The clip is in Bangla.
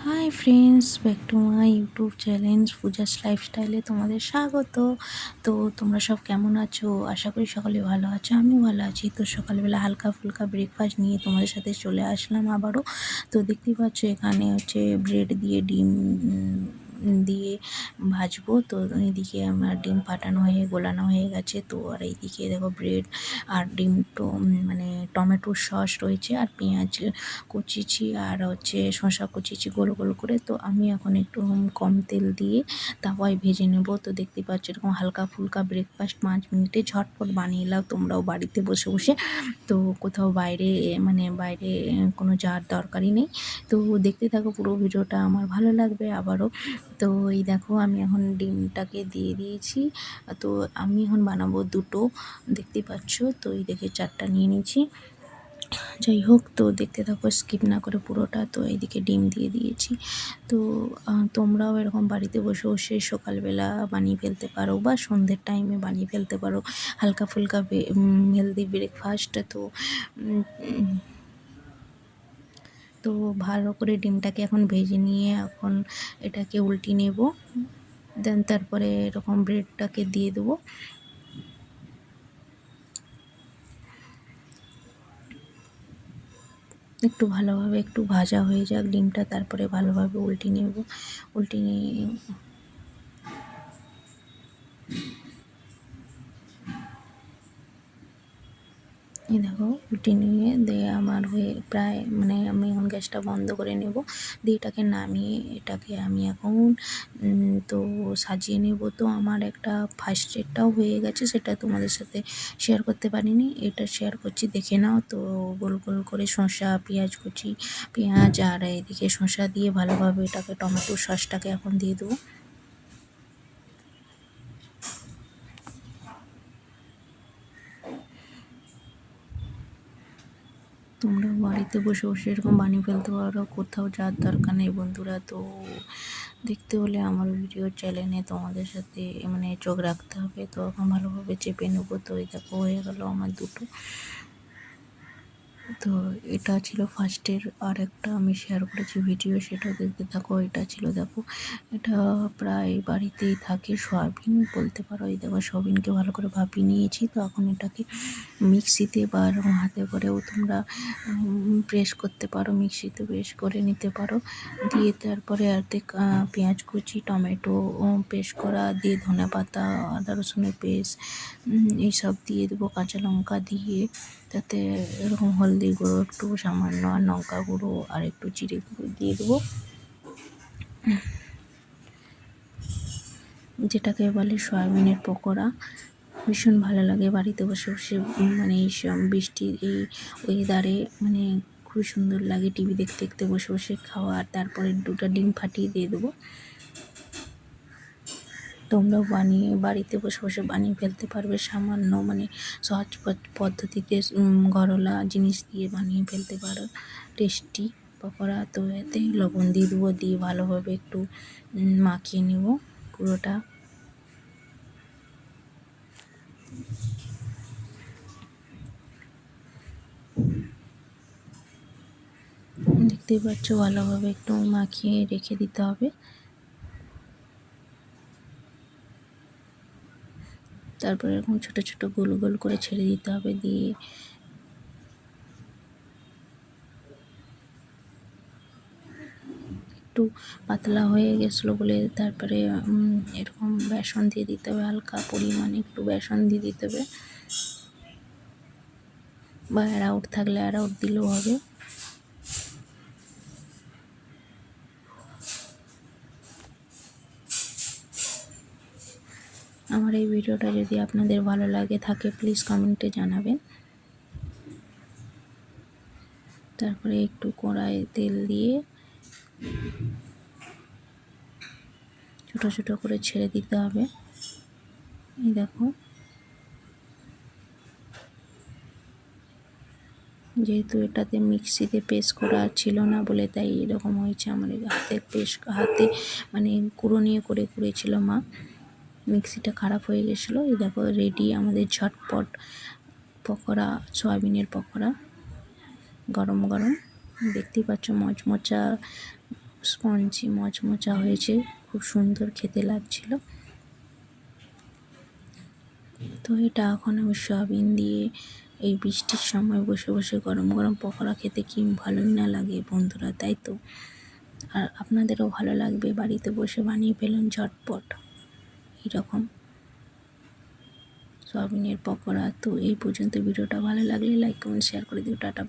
High friends, back to my YouTube channel Puja's লাইফস্টাইলে তোমাদের স্বাগত। তো তোমরা সব কেমন আছো? আশা করি সকলে ভালো আছো, আমিও ভালো আছি। তো সকালবেলা হালকা ফুলকা ব্রেকফাস্ট নিয়ে তোমাদের সাথে চলে আসলাম আবারও। তো দেখতেই পাচ্ছ এখানে হচ্ছে ব্রেড দিয়ে ডিম দিয়ে ভাজবো। তো এইদিকে আমার ডিম ফাটানো হয়ে গোলানো হয়ে গেছে। তো আর এইদিকে দেখো ব্রেড আর ডিম মানে টমেটোর সস রয়েছে, আর পেঁয়াজ কুচিছি, আর হচ্ছে শসা কুচিছি গোল গোল করে। তো আমি এখন একটু কম তেল দিয়ে তাওয়ায় ভেজে নেব। তো দেখতে পাচ্ছ এরকম হালকা ফুলকা ব্রেকফাস্ট 5 মিনিটে ঝটপট বানিয়ে নাও তোমরাও বাড়িতে বসে বসে। তো কোথাও বাইরে কোনো যাওয়ার দরকারই নেই। তো দেখতে থাকো পুরো ভিডিওটা, আমার ভালো লাগবে আবারও। তো এই দেখো আমি এখন ডিমটাকে দিয়ে দিয়েছি। তো আমি এখন বানাবো দুটো, দেখতে পাচ্ছ। তো এই দেখে 4টা নিয়ে নিয়েছি। যাই হোক, তো দেখতে থাকো স্কিপ না করে পুরোটা। তো এইদিকে ডিম দিয়ে দিয়েছি। তো তোমরাও এরকম বাড়িতে বসে বসে সকালবেলা বানিয়ে ফেলতে পারো, বা সন্ধ্যের টাইমে বানিয়ে ফেলতে পারো হালকা ফুলকা হেলদি ব্রেকফাস্ট। তো ভালো করে ডিমটাকে এখন ভেজে নিয়ে এখন এটাকে উল্টিয়ে নেব। দেন তারপরে এরকম ব্রেডটাকে দিয়ে দেবো। একটু ভালোভাবে একটু ভাজা হয়ে যাক ডিমটা, তারপরে ভালোভাবে উল্টে নেব। উল্টে নিয়ে এই দেখো উল্টে নিয়ে দিয়ে আমার হয়ে প্রায় আমি এখন গ্যাসটা বন্ধ করে নেব। দিয়ে এটাকে নামিয়ে এটাকে আমি এখন তো সাজিয়ে নেব। তো আমার একটা ফার্স্ট এডটাও হয়ে গেছে, সেটা তোমাদের সাথে শেয়ার করতে পারিনি, এটা শেয়ার করছি, দেখে নাও। তো গোল গোল করে শসা পেঁয়াজ কুচি, পেঁয়াজ আর এদিকে শসা দিয়ে ভালোভাবে এটাকে টমেটোর সসটাকে এখন দিয়ে দেবো। তোমরা বাড়িতে বসে বসে এরকম বানিয়ে ফেলতে পারো, কোথাও যাওয়ার দরকার নেই বন্ধুরা। তো দেখতে হলে আমার ভিডিও চ্যানেলে তোমাদের সাথে চোখ রাখতে হবে। তো এখন ভালোভাবে চেপে নেবো। তো এই দেখো হয়ে গেল আমার দুটো। তো এটা ছিল ফার্স্টের, আর একটা আমি শেয়ার করেছি ভিডিও, সেটাও দেখতে থাকো। এটা ছিল দেখো, এটা প্রায় বাড়িতেই থাকে সয়াবিন বলতে পারো। এই দেখো সয়াবিনকে ভালো করে ভাপিয়ে নিয়েছি। তো এখন এটাকে মিক্সিতে বা এরকম হাতে করেও তোমরা প্রেস করতে পারো, মিক্সিতে প্রেস করে নিতে পারো। দিয়ে তারপরে আর পেঁয়াজ কুচি, টমেটো পেস্ট করা দিয়ে, ধনেপাতা, আদা রসুনের পেস্ট এইসব দিয়ে দেবো, কাঁচা লঙ্কা দিয়ে, তাতে এরকম হলদি গুঁড়ো একটু সামান্য, আর লঙ্কা গুঁড়ো আর একটু জিরে গুঁড়ো দিয়ে দেবো, যেটাকে বলে সয়াবিনের পকোড়া। ভীষণ ভালো লাগে বাড়িতে বসে বসে, এই সব বৃষ্টির এই ওয়েদারে খুবই সুন্দর লাগে টিভি দেখতে দেখতে বসে বসে খাওয়া। আর তারপরে দুটো ডিম ফাটিয়ে দিয়ে দেবো। তোমরাও বাড়িতে বসে বসে বানিয়ে ফেলতে পারবে, সামান্য সহজ পদ্ধতিতে ঘরোয়া জিনিস দিয়ে বানিয়ে ফেলতে পারো টেস্টি পকোড়া। তো এতে লবণ দিয়ে দেবো, দিয়ে ভালোভাবে একটু মাখিয়ে নেব পুরোটা। দেখতেই পাচ্ছ ভালোভাবে একটু মাখিয়ে রেখে দিতে হবে। তারপরে এরকম ছোট ছোট গোল গোল করে ছেড়ে দিতে হবে। দিয়ে একটু পাতলা হয়ে গেছিলো বলে তারপরে এরকম বেসন দিয়ে দিতে হবে, হালকা পরিমাণে একটু বেসন দিয়ে দিতে হবে, বা অ্যারাউট থাকলে অ্যারাউট দিলেও হবে। আমার এই ভিডিওটা যদি আপনাদের ভালো লাগে থাকে প্লিজ কমেন্টে জানাবেন। তারপরে একটু কড়াইয়ে তেল দিয়ে ছোট ছোট করে ছেড়ে দিতে হবে। এই দেখো, যেহেতু এটাতে মিক্সিতে পেস্ট করা ছিল না বলে তাই এরকম হয়েছে। আমার হাতে কুড়ো নিয়ে করেছিল মা, মিক্সিটা খারাপ হয়ে গেছিলো। এই দেখো রেডি আমাদের ঝটপট পকোড়া, সয়াবিনের পকোড়া, গরম গরম। দেখতেই পাচ্ছ মচমচা স্পঞ্জি মচমচা হয়েছে, খুব সুন্দর খেতে লাগছিল। তো এটা এখন আমি সয়াবিন দিয়ে এই বৃষ্টির সময় বসে বসে গরম গরম পকোড়া খেতে কি ভালোই না লাগে বন্ধুরা, তাই তো? আর আপনাদেরও ভালো লাগবে, বাড়িতে বসে বানিয়ে ফেলুন ঝটপট এরকম সয়াবিনের পকোড়া। তো এই পর্যন্ত ভিডিওটা ভালো লাগলে লাইক কমেন্ট শেয়ার করে দিও। টাটা।